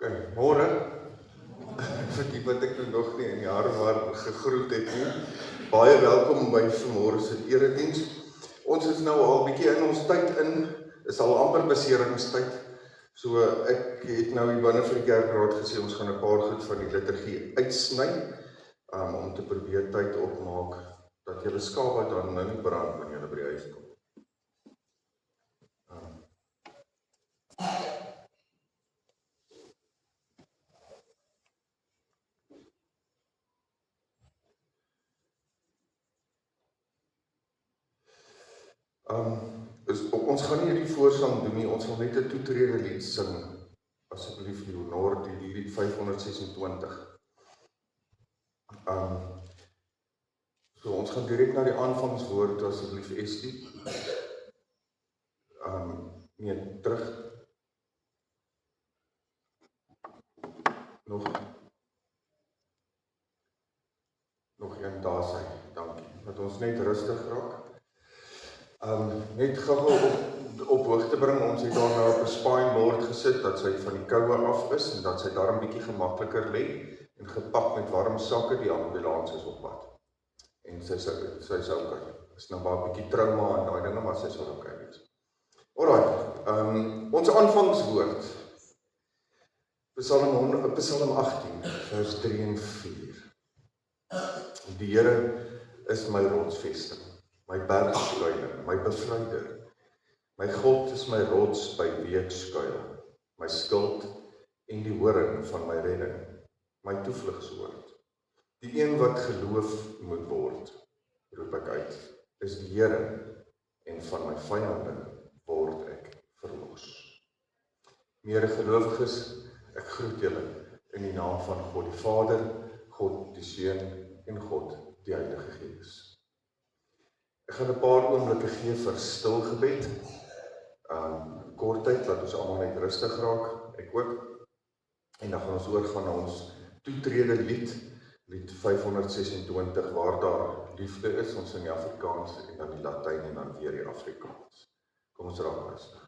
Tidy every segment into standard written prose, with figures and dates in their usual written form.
Okay, môre, vir die wat ek nog nie in jare waar gegroet het nie, baie welkom by vanmôre se erediens. Ons is nou al bietjie in ons tyd in, is al amper beseringstyd, so ek het nou hier binne vir die kerkraad gesê, ons gaan 'n paar goed van die liturgie uitsny, om te probeer tyd opmaak, dat julle skaap dan nou nie brand wanneer julle by die huis kom. Ons gaan nie hierdie voorsang doen nie, ons wil net 'n toetrede lied sing, asseblief Leonard, die lied 526. So ons gaan direk na die aanvangswoord, asseblief Estie. Nee, terug. Nog een, daar sy, dankie. Dat ons net rustig raak. Net gou op hoogte bring, ons het daar nou op 'n spineboard gesit, dat sy van die koue af is, en dat sy daar 'n bietjie gemakliker lê, en gepak met warm sakke, die ambulans is op pad. En sy's okay. Is nou maar 'n bietjie trauma en daai dinge, maar sy sal okay wees. Alright, ons aanvangswoord, Psalm 18, vers 3 en 4. Die Here is my rotsvesting, my bergskuiling, my bevryder. My God is my rots by wie ek skuil, my skild en die horing van my redding, my toevlugsoord. Die een wat geloof moet word, roep ek uit, is die Here, en van my vyande word ek verlos. Meere gelowiges, ek groet julle in die naam van God die Vader, God die Seun en God die Heilige Gees. Ek gaan 'n paar oomblikke gee vir stil gebed. Kortheid, laat ons almal net rustig raak, ek ook. En dan gaan ons oorgaan na ons toetrede lied, lied 526, waar daar liefde is, ons in die Afrikaans, en dan die Latyn, en dan weer die Afrikaans. Kom ons raak rustig.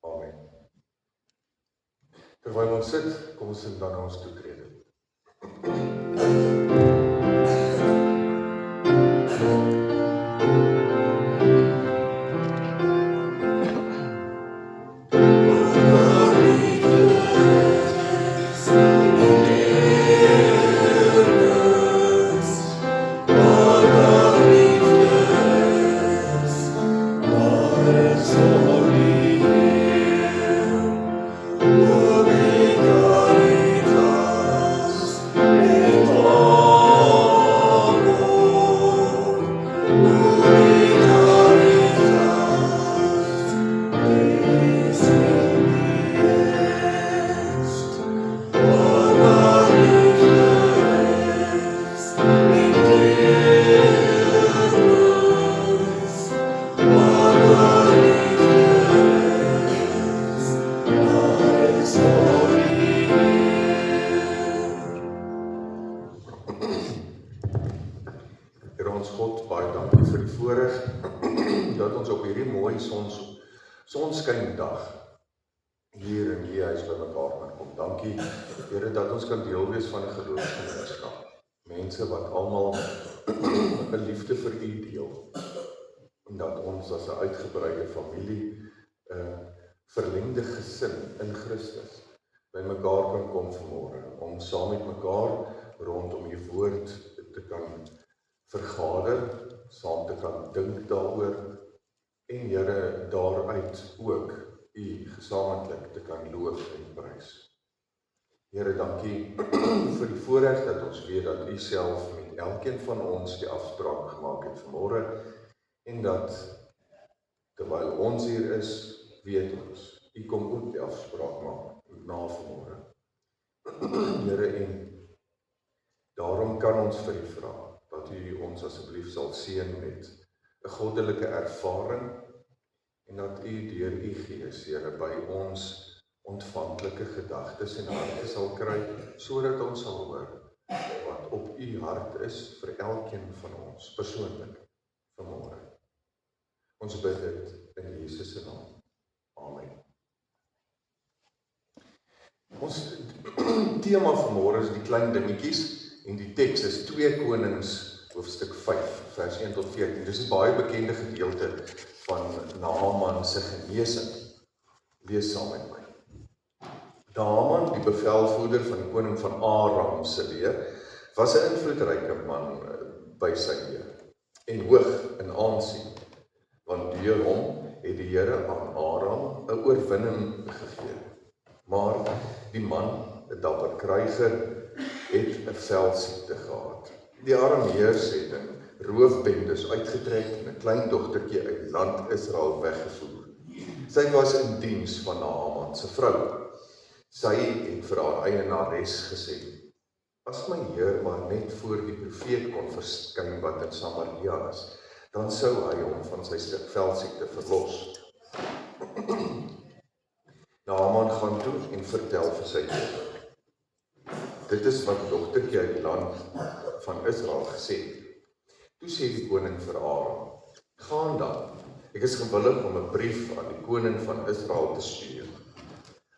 Amen. Terwyl ons sit, kom ons sing dan ons toetrede. Sonskyndag hier in die huis by mekaar kan kom. Dankie, Here, dat ons kan deel wees van 'n geloofsgemeenskap. Mense wat almal 'n liefde vir U deel. En dat ons as 'n uitgebreide familie, 'n verlengde gesin in Christus, by mekaar kan kom vanmôre, om saam met mekaar rondom U woord te kan vergader, saam te kan dink daaroor, en Here, daaruit ook U gesamentlik te kan loof en prys. Here, dankie vir die voorreg dat ons weet dat U self met elkeen van ons die afspraak gemaak het vanmôre, en dat terwyl ons hier is, weet ons, U kom ook die afspraak maak na vanmôre. Here, en daarom kan ons vir U vra dat U ons asseblief sal seën met 'n goddelike ervaring en dat U deur U Gees, Here, by ons ontvanklike gedagtes en harte sal kry, sodat ons sal hoor wat op U hart is vir elkeen van ons persoonlik vanmôre. Ons bid dit in Jesus se naam. Amen. Ons tema vanmôre is die klein dingetjies en die teks is 2 Konings hoofstuk 5 vers 1 tot 14. Dis 'n baie bekende gedeelte van Naaman se genesing. Lees saam met my. Naaman, die bevelvoerder van die koning van Aram se leer, was 'n invloedryke man by sy heer en hoog in aansien, want deur hom het die Here aan Aram 'n oorwinning gegee. Maar die man, 'n dapper kryger, het 'n veldsiekte gehad. Die Arameërs het in roofbendes uitgetrek en 'n klein dogtertjie uit land Israel weggevoer. Sy was in diens van Naaman se vrou. Sy het vir haar eienares gesê: "As my heer maar net voor die profeet kon verskyn wat in Samaria is, dan sou hy hom van sy veldsiekte verlos." Naaman gaan toe en vertel vir sy heer: "Dit is wat die dogtertjie uit die land van Israel gesê het." Toe sê die koning vir Aram: "Gaan dan, ek is gewillig om 'n brief aan die koning van Israel te stuur."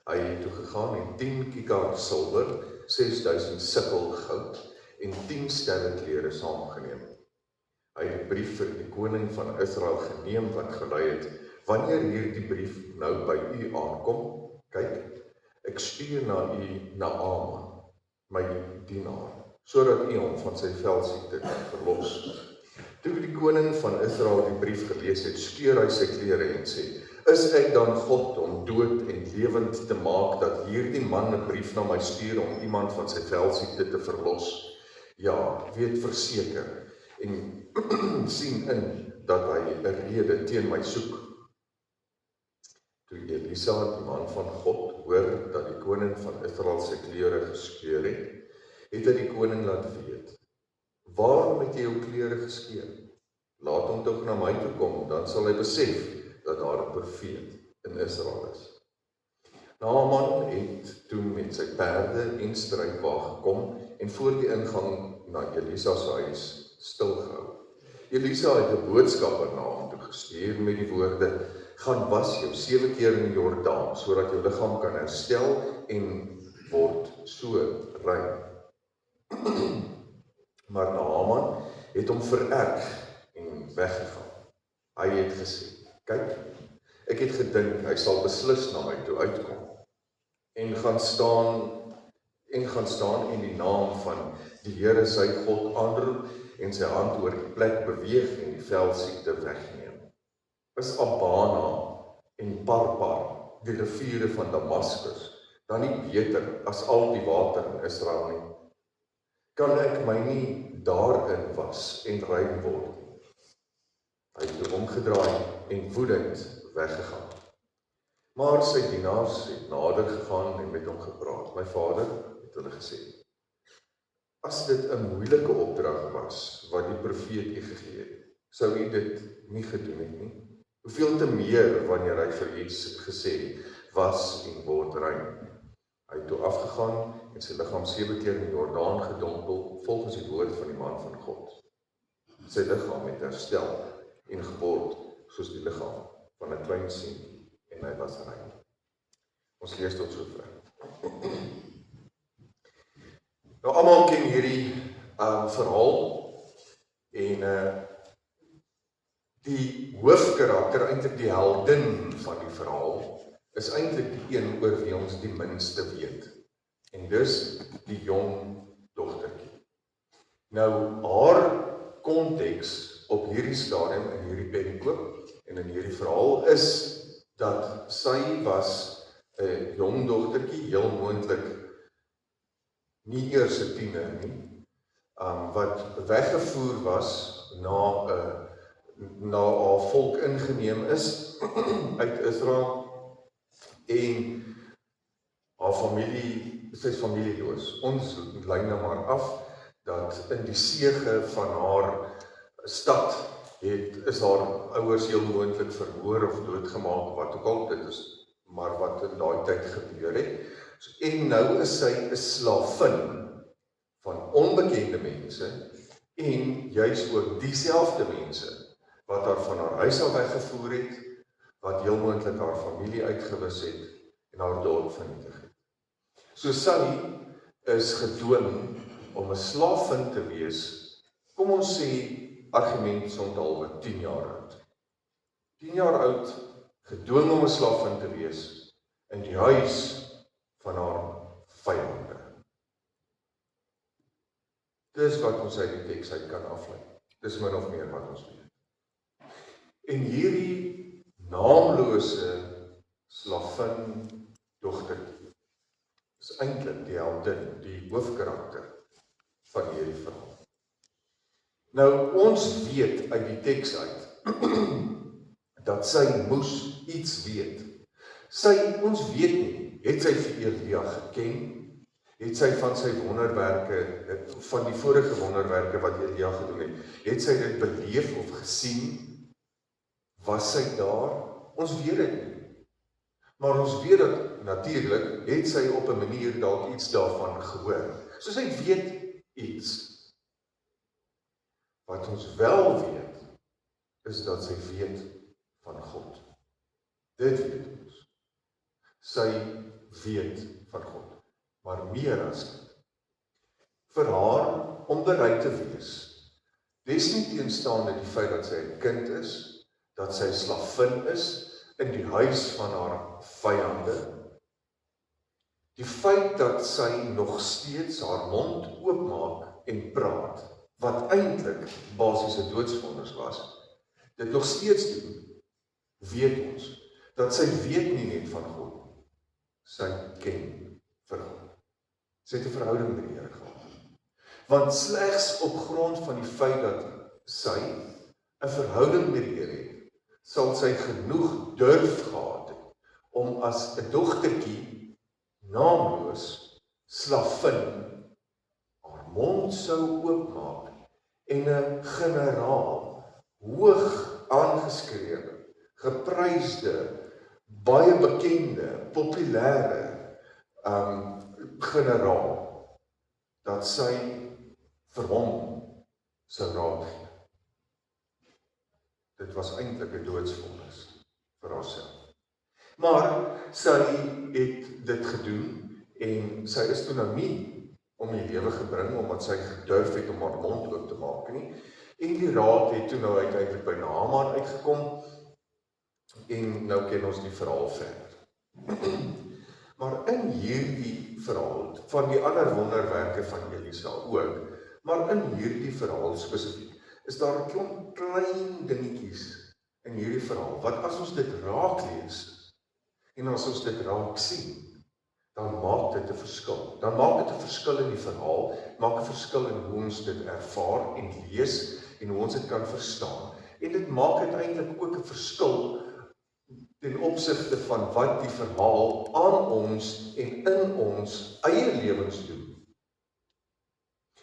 Hy het toe gegaan en 10 kikar silwer, 6000 sikkel goud en 10 sterreklere saamgeneem. Hy het die brief vir die koning van Israel geneem wat gelei het: "Wanneer hierdie brief nou by u aankom, kyk, ek stuur na u Naaman, my dienaar, sodat u hom van sy veldsiekte kan verlos." Toe die koning van Israel die brief gelees het, skeur hy sy klere en sê: "Is ek dan God om dood en lewend te maak dat hierdie man 'n brief na my stuur om iemand van sy veldsiekte te verlos? Ja, weet verseker en sien in dat hy 'n rede teen my soek." Toe Elisa, die man van God, hoor dat die koning van Israel sy klere geskeur het, het hy die koning laat weet: "Waarom het jy jou klere geskeur? Laat hom tog na my toe kom, dan sal hy besef dat daar 'n profeet in Israel is." Naaman het toe met sy perde en strydwa gekom en voor die ingang na Elisa se huis stilgehou. Elisa het 'n boodskapper na hom toe gestuur met die woorde: "Gaan was jou 7 keer in die Jordaan, sodat jou liggaam kan herstel en word so rein." Maar Naaman het hom vererg en weggegaan. Hy het gesê: "Kyk, ek het gedink hy sal beslis na my toe uitkom en gaan staan en die naam van die Here sy God aanroep en sy hand oor die plek beweeg en die veldsiekte wegneem. Is Abana en Parpar, die riviere van Damaskus, dan nie beter as al die water in Israel nie? Kan ek my nie daarin was en rein word nie?" Hy het toe omgedraai en woedend weggegaan. Maar sy dienaars het nader gegaan en met hom gepraat. "My vader," het hulle gesê, "as dit 'n moeilike opdrag was wat die profeet u gegee het, sou u dit nie gedoen het nie. Hoeveel te meer wanneer hy vir u gesê, was en word rein." Hy het toe afgegaan en sy liggaam 7 keer in die Jordaan gedompel, volgens die woord van die man van God. Sy liggaam het herstel en geword soos die liggaam van 'n klein seentjie, en hy was rein. Ons lees tot sover. Nou, almal ken hierdie verhaal en die hoofkarakter, eintlik die heldin van die verhaal, is eintlik die een oor wie ons die minste weet. En dis die jong dogtertjie. Nou, haar konteks op hierdie stadium in hierdie perikoop en in hierdie verhaal is dat sy was 'n jong dogtertjie, heel moontlik nie eers 'n tiener nie, wat weggevoer was na haar volk ingeneem is uit Israel en haar familie, sy is familieloos. Ons lei nou maar af, dat in die sege van haar stad is haar ouers heel moontlik vermoor of doodgemaak, wat ook al dit is, maar wat in daai tyd gebeur het. En nou is sy 'n slavin van onbekende mense, en juis ook dieselfde mense, wat haar van haar huis af weggevoer het, wat heel moontlik haar familie uitgewis het, en haar dorp vernietig het. So sy is gedwing om 'n slavin te wees, kom ons sê, argument sondalwe 10 jaar oud. 10 jaar oud, gedwing om 'n slavin te wees, in die huis van haar vyande. Dis wat ons uit die teks uit kan aflei. Dis min of meer wat ons weet. En hierdie naamlose slavin dogter is eintlik die heldin, die hoofkarakter van hierdie verhaal. Nou, ons weet uit die teks uit, dat sy moes iets weet. Ons weet nie, het sy vir Elia geken, het sy van sy wonderwerke, van die vorige wonderwerke wat Elia gedoen het sy dit beleef of gesien, was sy daar? Ons weet dit nie. Maar ons weet dat natuurlik, het sy op 'n manier dalk iets daarvan gehoor. So sy weet iets. Wat ons wel weet, is dat sy weet van God. Dit weet ons. Sy weet van God. Maar meer as dit. Vir haar om bereid te wees, desnieteenstaande die feit dat sy 'n kind is, dat sy slavin is in die huis van haar vyande, die feit dat sy nog steeds haar mond oopmaak en praat, wat eintlik basiese doodsvonnis was, dit nog steeds doen, weet ons, dat sy weet nie net van God, sy ken vir God. Sy het 'n verhouding met die Here gehad. Want slegs op grond van die feit dat sy 'n verhouding met die Here het, sal sy genoeg durf gehad het, om as 'n dogtertjie, naamloos, slavin, haar mond sou oopmaak, en 'n generaal, hoog aangeskrewe, geprysde, baie bekende, populêre generaal, dat sy vir hom sou raad gee. Dit was eintlik 'n doodsvonnis vir haarself. Maar sy het dit gedoen, en sy is toe nou nie om die lewe gebring, omdat sy gedurf het om haar mond oop te maak nie. En die raad het toe nou uiteindelik by Naaman uitgekom, en nou ken ons die verhaal verder. Maar in hierdie verhaal, van die ander wonderwerke van Elisa ook, maar in hierdie verhaal spesifiek, is daar 'n klomp klein dingetjies in hierdie verhaal, wat as ons dit raak lees, en as ons dit raak sien, dan maak dit 'n verskil. Dan maak dit 'n verskil in die verhaal, maak 'n verskil in hoe ons dit ervaar en lees, en hoe ons dit kan verstaan. En dit maak uiteindelik ook 'n verskil ten opsigte van wat die verhaal aan ons en in ons eie lewens doen.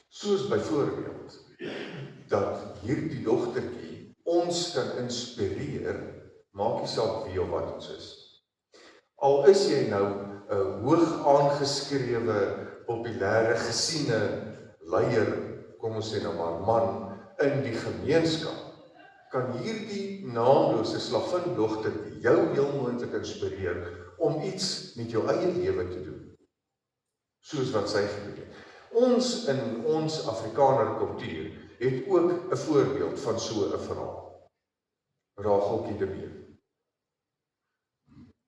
Soos byvoorbeeld, dat hierdie dogtertjie ons kan inspireer, maak nie saak wie of wat ons is. Al is jy nou 'n hoog aangeskrewe, populêre, gesiene leier, kom ons sê nou maar man, in die gemeenskap, kan hierdie naamlose slavin dogtertjie jou heel moontlik inspireer om iets met jou eie lewe te doen, soos wat sy gedoen het. Ons in ons Afrikaner kultuur het ook 'n voorbeeld van so 'n verhaal. Racheltjie de Beer.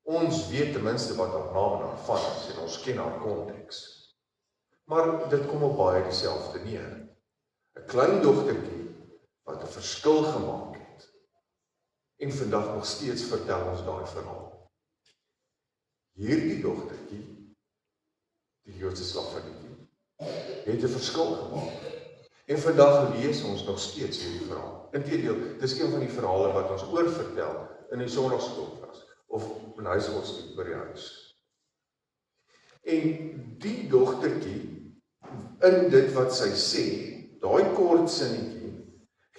Ons weet ten minste wat haar naam en haar van is, en ons ken haar konteks. Maar dit kom op baie dieselfde neer. 'n Klein dogtertjie wat 'n verskil gemaak het. En vandag nog steeds vertel ons daai verhaal. Hierdie dogtertjie, die Joodse slavinnetjie, het 'n verskil gemaak. En vandag lees ons nog steeds hierdie verhaal. Inteendeel, dis een van die verhale wat ons oorvertel in die sonnaarskoolklas, of 'n huisgodsdienst by die huis. En die dogtertjie, in dit wat sy sê, daai kort sinnetjie,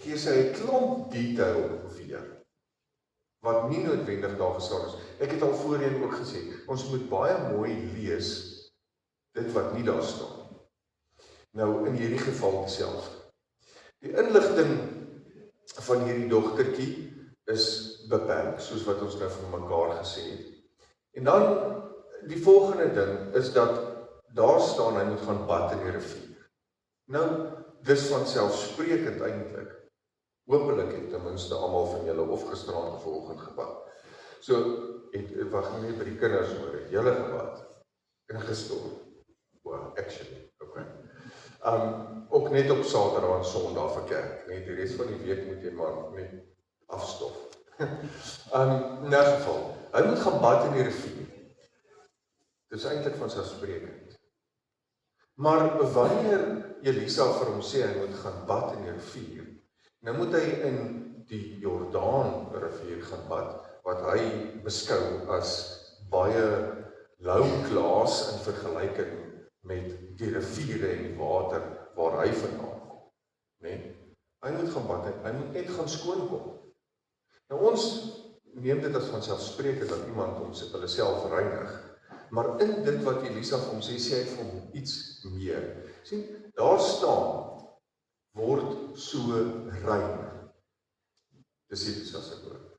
gee sy 'n klomp detail weer, wat nie noodwendig daar gestaan is. Ek het al voorheen ook gesê, ons moet baie mooi lees, dit wat nie daar staan. Nou, in hierdie geval dieselfde. Die inligting van hierdie dogtertjie is beperk, soos wat ons nou vir mekaar gesê het. En dan, die volgende ding is dat daar staan, hy moet gaan bad in die rivier. Nou, dis vanselfsprekend eintlik. Hoopelik het ten minste almal van julle of gisteraand of vanoggend gebad. So, wag nie by die kinders hoor, het julle gebad en gestort. Well, actually, okay. Ook net op Saterdag en Sondag vir kerk, net die res van die week moet jy maar net afstof. In 'n geval, hy moet gaan bad in die rivier. Dis eintlik vanselfsprekend. Maar wanneer Elisa vir hom sê hy moet gaan bad in die rivier, nou moet hy in die Jordaan rivier gaan bad, wat hy beskou as baie lou-klaas in vergelyking met die riviere en die water waar hy vandaan kom. Nee, hy moet gaan bad, hy moet net gaan skoonkom. Nou ons neem dit as vanselfsprekend dat iemand hulle self reinig, maar in dit wat Elisa vir hom sê, sê hy vir hom iets meer. Sien, daar staan, word so rein. Dis Elisa se woord.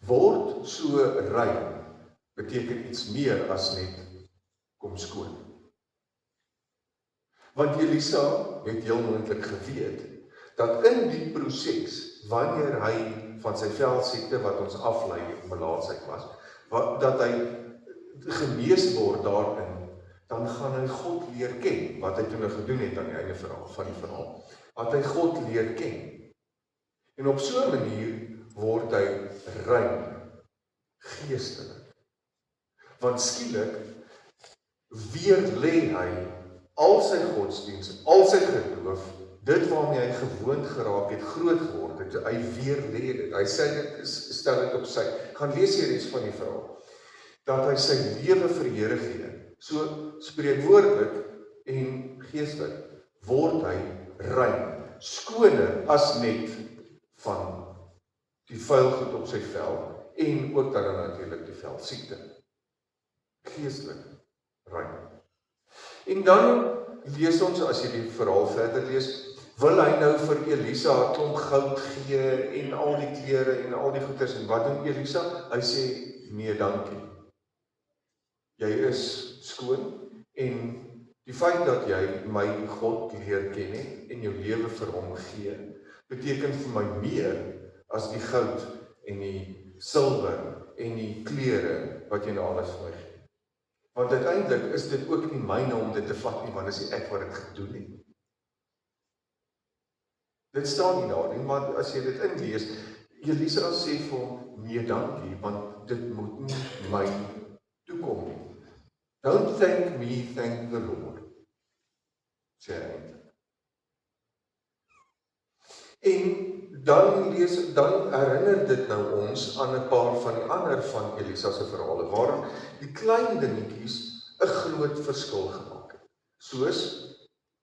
Word so rein beteken iets meer as net kom skoon. Want Elisa het heel moontlik geweet dat in die proses, wanneer hy van sy velsiekte wat ons aflei melaatsheid was, dat hy genees word daarin, dan gaan hy God leer ken, wat hy toe nou gedoen het aan die einde van die verhaal. Dat hy God leer ken. En op so 'n manier word hy rein, geestelik. Want skielik weer lê hy al sy godsdienst, al sy geloof, dit waarmee hy gewoond geraak het, groot geword het, hy weer lê dit. Hy sê dit, stel dit op sy. Gaan lees die res van die verhaal. Dat hy sy lewe vir die Here gee. So spreekwoordelik en geestelik word hy rein, skoner as net van die vuil goed op sy vel en ook dan natuurlik die velsiekte. Geestelik rein. En dan lees ons, as jy die verhaal verder lees, wil hy nou vir Elisa 'n klomp goud gee en al die klere en al die goeders. En wat doen Elisa? Hy sê, nee dankie. Jy is skoon en die feit dat jy my God leer ken het en jou lewe vir hom gee, beteken vir my meer as die goud en die silwer en die klere wat jy nou alles vir my gee. Want uiteindelik is dit ook nie myne om dit te vat nie, want dit is ek wat dit gedoen het. Dit staan nie daar nie, maar as jy dit inlees, Elisa sê vir hom, nee dankie, want dit moet nie my toekom nie. Don't thank me, thank the Lord, sê hy. En dan herinner dit nou ons aan 'n paar van die ander van Elisa se verhale, waar die klein dingetjies 'n groot verskil gemaak het. Soos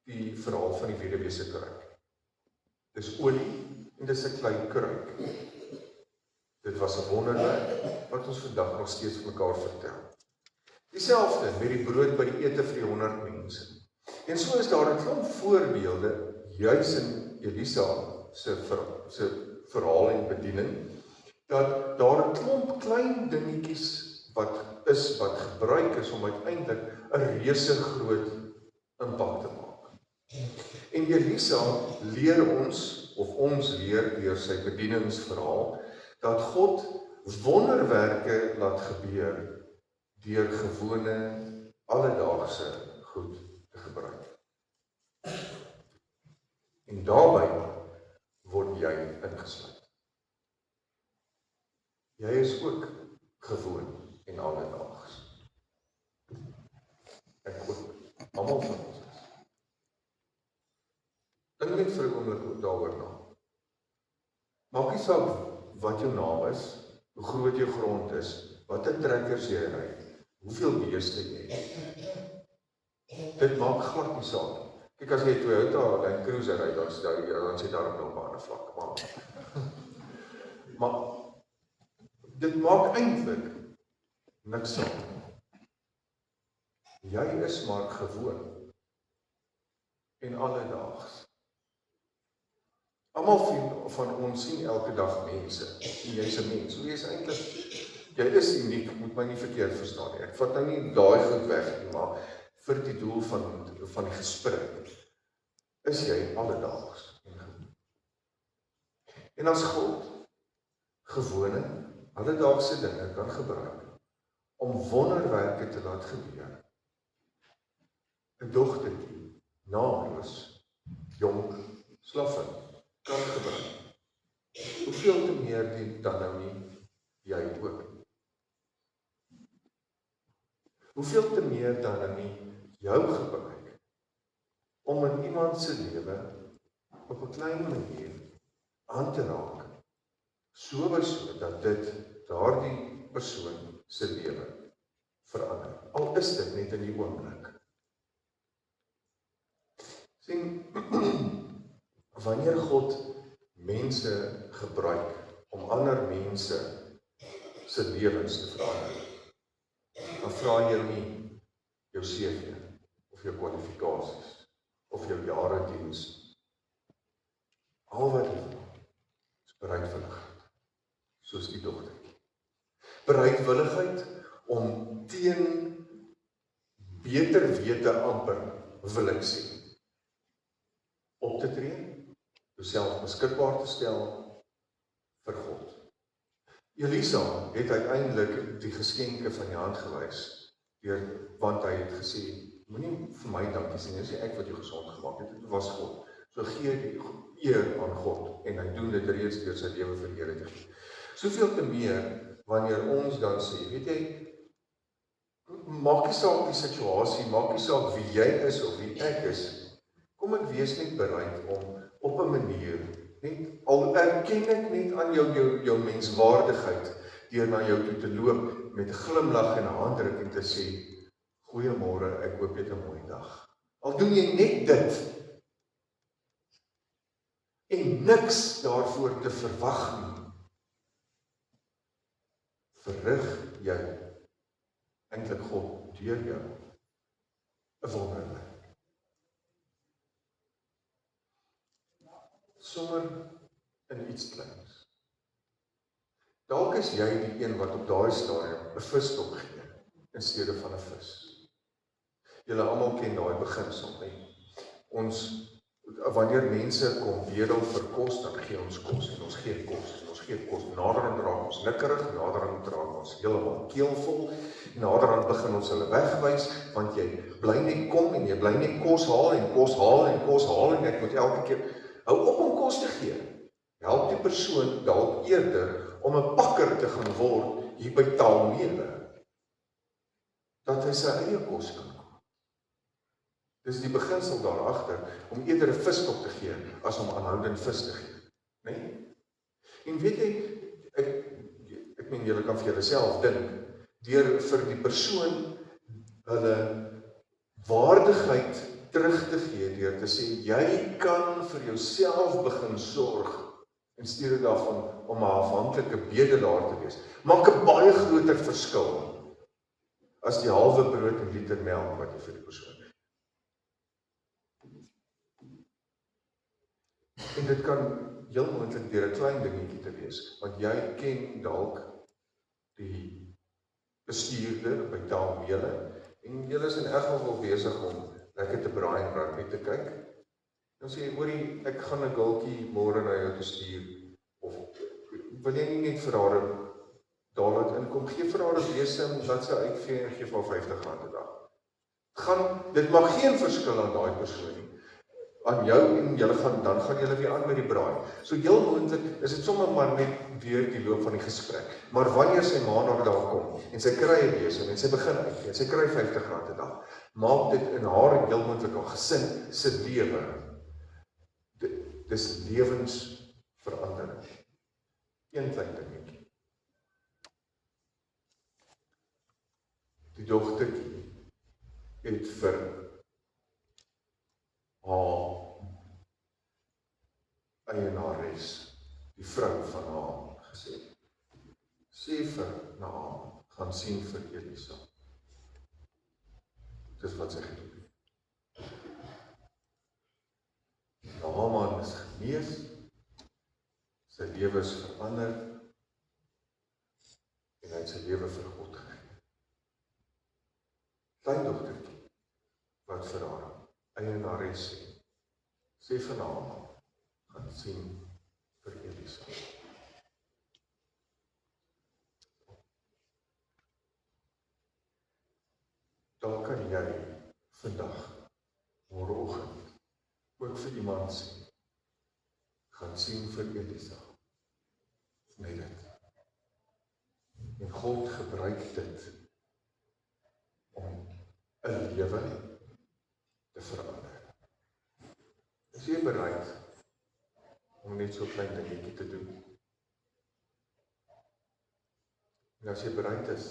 die verhaal van die weduwee se kruik. Dis olie en dis 'n klein kruik. Dit was 'n wonderwerk wat ons vandag nog steeds vir mekaar vertel. Dieselfde met die brood by die ete vir die 100 mense. En so is daar 'n klomp voorbeelde, juis in Elisa se verhaal en bediening, dat daar 'n klomp klein dingetjies wat gebruik is om uiteindelik 'n reuse groot impak te maak. En Elisa leer ons leer deur sy bedieningsverhaal, dat God wonderwerke laat gebeur deur gewone, alledaagse goed te gebruik. En daarbij word jy ingesluit. Jy is ook gewoon en alledaags. Ek ook, almal van ons is. Dink net vir 'n oomblik daaroor na. Maak nie saak wat jou naam is, hoe groot jou grond is, wat 'n trekkers jy ry, hoeveel beeste jy het. Dit maak glad nie saak. Kyk, as jy 'n Toyota Land Cruiser ry, dan sê daar nog baie vlak, maar dit maak eintlik niks saak. Jy is maar gewoon en alledaags. Almal van ons sien elke dag mense, en jy's 'n mens, so jy is eintlik, jy is uniek, moet my nie verkeerd verstaan nie. Ek vat nou nie daai goed weg nie, maar vir die doel van die gesprek, is jy alledaags en gewoon. En as God gewone, alledaagse dinge kan gebruik, om wonderwerke te laat gebeur, 'n dogtertjie, naamloos, jong, slaffin, kan gebruik. Hoeveel te meer dan nou nie jy ook. Hoeveel te meer dan nou nie jou gebruik, om in iemand se lewe op 'n klein manier aan te raak, so dat dit daardie persoon se lewe verander. Al is dit net in die oomblik. Sien, wanneer God mense gebruik om ander mense se lewens te verander, dan vra jy nie jou CV of jou kwalifikasies of jou jare diens. Al wat jy wil, is bereidwilligheid, soos die dogtertjie. Bereidwilligheid om teen beter wete amper, wil ek sê, op te tree, jouself beskikbaar te stel vir God. Elisa het uiteindelik die geskenke van die hand gewys, want hy het gesê, moenie vir my dankie sê, dis nie ek wat jou gesond gemaak het, dit was God. So gee die eer aan God, en hy doen dit reeds deur sy lewe vir die Here te gee. Soveel te meer, wanneer ons dan sê, weet jy, maak nie saak die situasie, maak nie saak wie jy is of wie ek is, kom ek wees net bereid om op 'n manier, net al erken ek net aan jou menswaardigheid, deur na jou toe te loop met 'n glimlag en 'n handdruk en te sê, goeiemôre, ek hoop jy het 'n mooi dag. Al doen jy net dit, en niks daarvoor te verwag nie, verrig jy eintlik God deur jou 'n wonderwerk. Sommer in iets kleins. Dalk is jy die een wat op daai stadium 'n visstop gee in steede van 'n vis. Julle almal ken daai beginsel, nee. Wanneer mense kom bedel vir kos, dan gee ons kos en ons gee kos en ons gee kos. Naderhand raak ons nikkerig, naderhand raak ons heeltemal keelvol, naderhand begin ons hulle wegwys, want jy bly net kom en jy bly net kos haal en kos haal en kos haal en ek moet elke keer hou op om kos te gee. Help die persoon dalk eerder om 'n pakker te gaan word hier by Taalmele, dat hy sy eie kos kan koop. Dis die beginsel daarachter, om eerder 'n visstop te gee, as om aanhoudend vis te gee. Nee? En weet jy, ek meen, julle kan vir julleself dink, deur vir die persoon hulle waardigheid terug te gee, deur te sê, jy kan vir jouself begin sorg, in steede daarvan om 'n afhanklike bedelaar te wees, maak 'n baie groter verskil, as die halwe brood en liter melk wat jy vir die persoon gee. En dit kan heel moontlik deur 'n klein dingetjie te wees, want jy ken dalk die bestuurder by Taalmele, en julle is in elk geval besig om lekker te braai en rugby te kyk. Dan sê jy, hoorie, ek gaan 'n gultjie môre na jou te stuur, of wil jy nie net vir haar dadelik inkom, gee vir haar 'n besem, wat sy uitvee en gee vir haar R50 'n dag. Dit maak geen verskil aan daai persoon nie, aan jou, en dan gaan julle weer aan met die braai. So heel moontlik is dit sommer maar net deur die loop van die gesprek. Maar wanneer sy maandag daar kom, en sy kry 'n besem, en sy begin uit, en sy kry R50 'n dag, maak dit in haar en heel moontlik haar gesin se lewe. Dis lewensverandering. Een klein dingetjie. die dogtertjie het vir haar eienares, die vrou van haar, gesê, sê vir Naaman, gaan sien vir Elisa. Dis wat sy gedoen het. Naaman is genees, sy lewe is verander, en hy het sy lewe vir God gegee. Kleindogtertjie, wat vir haar eienares sê vir Naaman, gaan sien vir Elisa. Daar kan jy vandag, môreoggend, ook vir iemand sê, gaan sien vir Elisa. Net dit. En God gebruik dit om 'n lewe te verander. Is jy bereid om net so klein dingetjie te doen? En as jy bereid is,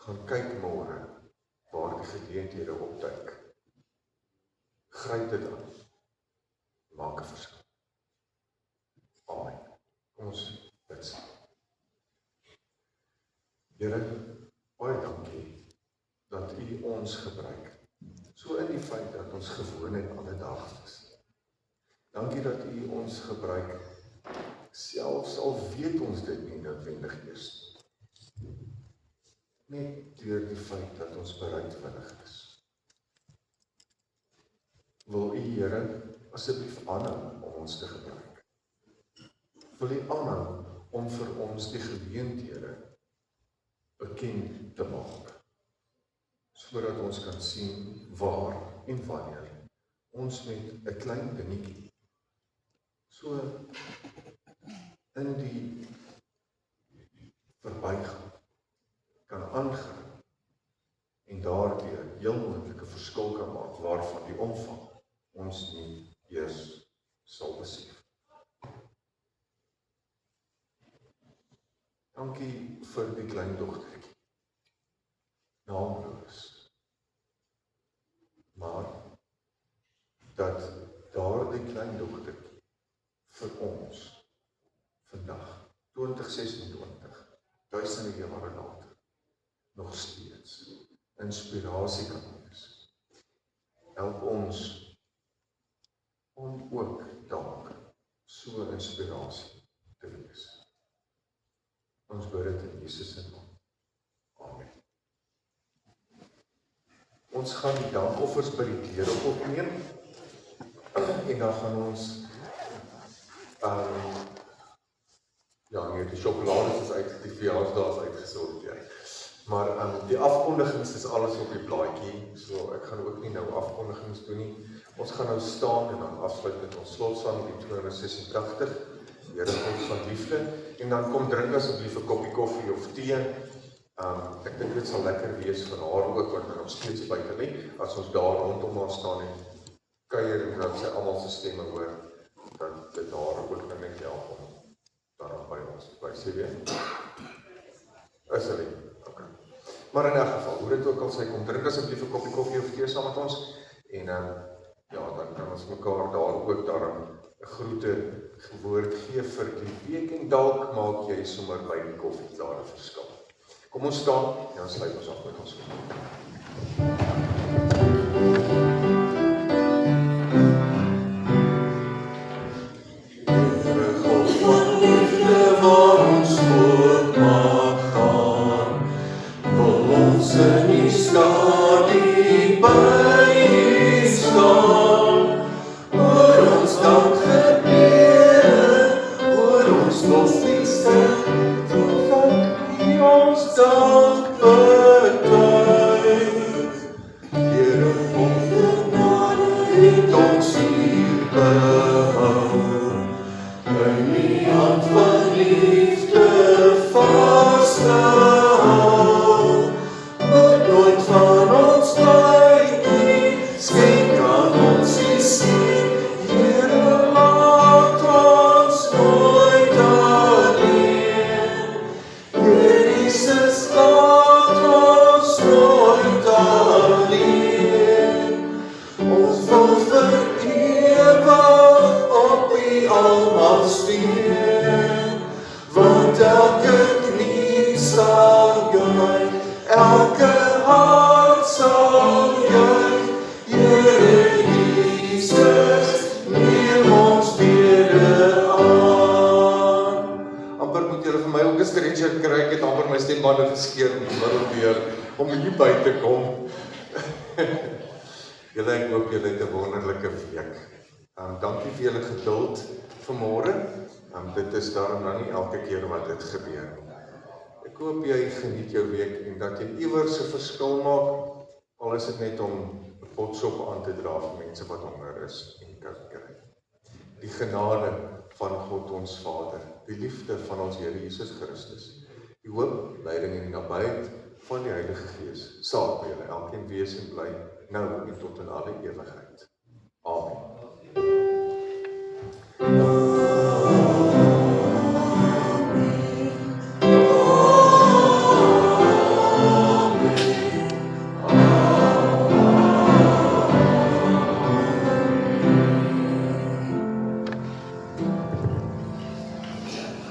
gaan kyk môre waar die geleenthede opduik. Gryp dit aan. Maak 'n verskil. Amen. Kom ons bid saam. Here, baie dankie dat U ons gebruik. So in die feit dat ons gewoon en alledaags is. Dankie dat U ons gebruik, selfs al weet ons dit nie noodwendig eers. Net deur die feit dat ons bereidwillig is. Wil U, Here, asseblief aanhou om ons te gebruik. Wil U aanhou om vir ons die geleenthede bekend te maak, sodat ons kan sien waar en wanneer ons met 'n klein dingetjie so in die verbygaan kan aangaan en daardeur heel moontlike verskil kan maak waarvan die omvang ons nie eers sal besef. Dankie vir die kleindogtertjie, naamloos, maar dat daardie kleindogtertjie vir ons vandag, 2026, duisende jare later, nog steeds inspirasie kan wees. Help ons om ook dalk so inspirasie te wees. Ons bid dit in Jesus se naam. Amen. Ons gaan die dankoffers by die deure opneem en dan gaan ons die sjokolade is uit, die verjaarsdag is uitgesorteer. Maar die afkondigings is alles op die blaadjie, so ek gaan ook nie nou afkondigings doen nie. Ons gaan nou staan en dan afsluit met ons slotsang, die 286, die Here God van liefde, en dan kom drink asseblief 'n koppie koffie of tee. Ek dink dit sal lekker wees vir haar ook, want ons nog steeds buite lê, as ons daar rondom haar staan en kuier en dat sy almal se stemme hoor, dan dit haar ook net help om daarom by ons te bly. Sê weer? Is hulle? Okay. Maar in 'n geval, hoe dit ook al sy kom, drink asseblief 'n koppie koffie of tee saam met ons, en dan kan ons mekaar daar ook daarom 'n groete woord gee vir die week, en dalk maak jy sommer by die koffie daar 'n verskil. Kom ons staan, en dan sluit ons af met ons gebed. Jesus, laat ons skeer in die middel deur, om hier by te kom. Julle, ek hoop julle het 'n wonderlike week. Dankie vir julle geduld vanmôre. Dit is daarom nou nie elke keer wat dit gebeur nie. Ek hoop jy geniet jou week en dat jy iewers 'n verskil maak, al is dit net om 'n pot sop aan te dra vir mense wat honger is en koud kry. Die genade van God ons Vader, die liefde van ons Here Jesus Christus, die hoop, leiding en die nabyheid van die Heilige Gees, saam by julle elkeen wees en bly, nou en tot in alle ewigheid. Amen.